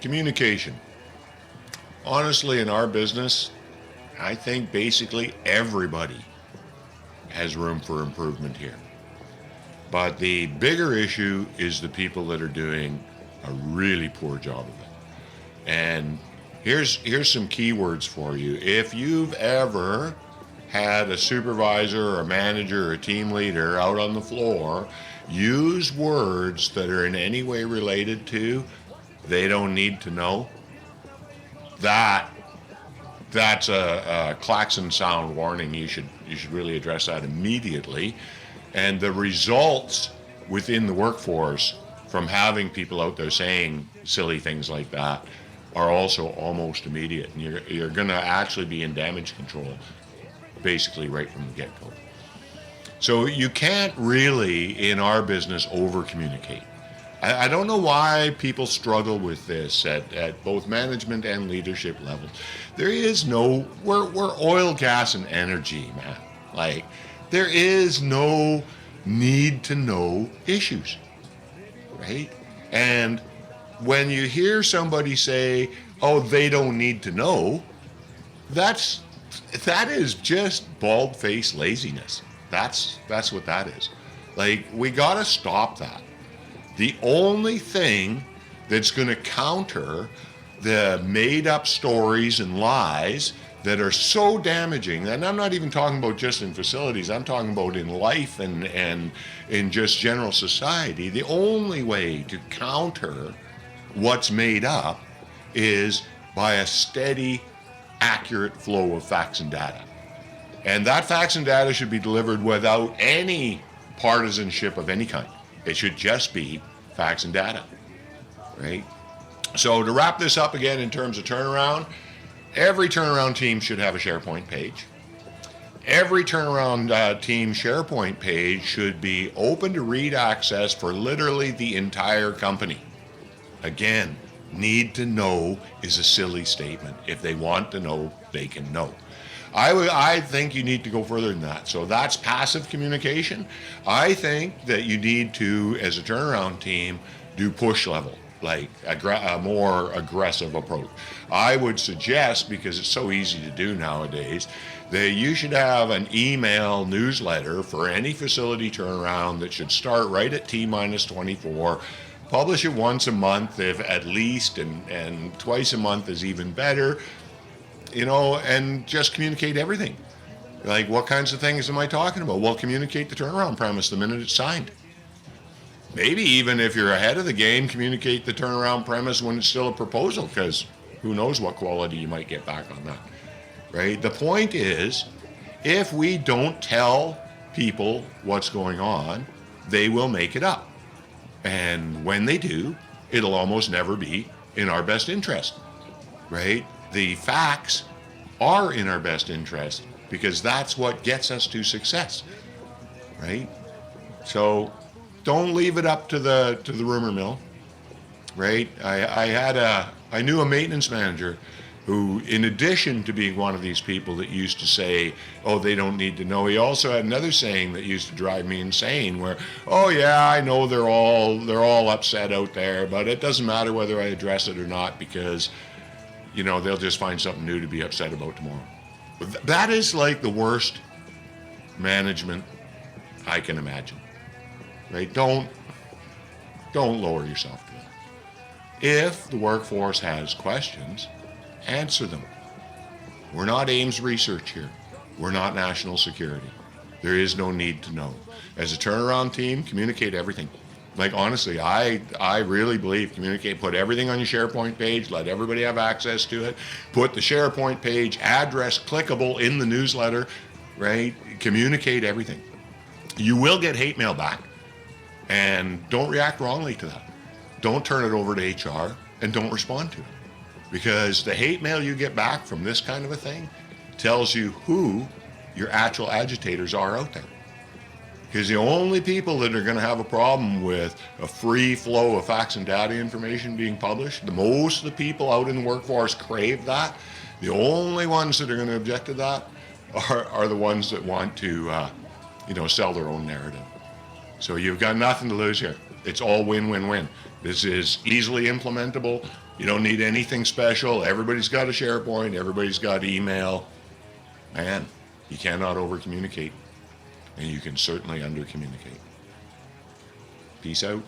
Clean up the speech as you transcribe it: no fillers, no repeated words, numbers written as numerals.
Communication. Honestly, in our business, I think basically everybody has room for improvement here. But the bigger issue is the people that are doing a really poor job of it. And here's some keywords for you. If you've ever had a supervisor or a manager or a team leader out on the floor use words that are in any way related to they don't need to know, that's a klaxon sound warning. You should really address that immediately. And the results within the workforce from having people out there saying silly things like that are also almost immediate. And you're going to actually be in damage control basically right from the get-go. So you can't really, in our business, over-communicate. I don't know why people struggle with this at both management and leadership levels. There is no, we're oil, gas, and energy, man. Like, there is no need to know issues, right? And when you hear somebody say, oh, they don't need to know, that is just bald-faced laziness. That's what that is. Like, we gotta stop that. The only thing that's going to counter the made-up stories and lies that are so damaging, and I'm not even talking about just in facilities, I'm talking about in life and in just general society, the only way to counter what's made up is by a steady, accurate flow of facts and data. And that facts and data should be delivered without any partisanship of any kind. It should just be facts and data, right? So to wrap this up again in terms of turnaround, every turnaround team should have a SharePoint page. Every turnaround team SharePoint page should be open to read access for literally the entire company. Again, need to know is a silly statement. If they want to know, they can know. I think you need to go further than that. So that's passive communication. I think that you need to, as a turnaround team, do push level, like a more aggressive approach. I would suggest, because it's so easy to do nowadays, that you should have an email newsletter for any facility turnaround that should start right at T-24. Publish it once a month, if at least, and twice a month is even better. You know, and just communicate everything. Like, what kinds of things am I talking about? Well, communicate the turnaround premise the minute it's signed. Maybe even if you're ahead of the game, communicate the turnaround premise when it's still a proposal, because who knows what quality you might get back on that, right? The point is, if we don't tell people what's going on, they will make it up. And when they do, it'll almost never be in our best interest, right? The facts are in our best interest because that's what gets us to success, right? So don't leave it up to the rumor mill, right? I knew a maintenance manager who, in addition to being one of these people that used to say, oh, they don't need to know, he also had another saying that used to drive me insane where, oh yeah, I know they're all upset out there, but it doesn't matter whether I address it or not because, you know, they'll just find something new to be upset about tomorrow. That is like the worst management I can imagine, right? Don't lower yourself to that. If the workforce has questions, answer them. We're not Ames Research here. We're not national security. There is no need to know. As a turnaround team, communicate everything. Like, honestly, I really believe communicate, put everything on your SharePoint page, let everybody have access to it, put the SharePoint page address clickable in the newsletter, right? Communicate everything. You will get hate mail back, and don't react wrongly to that. Don't turn it over to HR, and don't respond to it. Because the hate mail you get back from this kind of a thing tells you who your actual agitators are out there. Because the only people that are going to have a problem with a free flow of facts and data information being published, most of the people out in the workforce crave that. The only ones that are going to object to that are the ones that want to, sell their own narrative. So you've got nothing to lose here. It's all win-win-win. This is easily implementable. You don't need anything special. Everybody's got a SharePoint. Everybody's got email. Man, you cannot over-communicate, and you can certainly under-communicate. Peace out.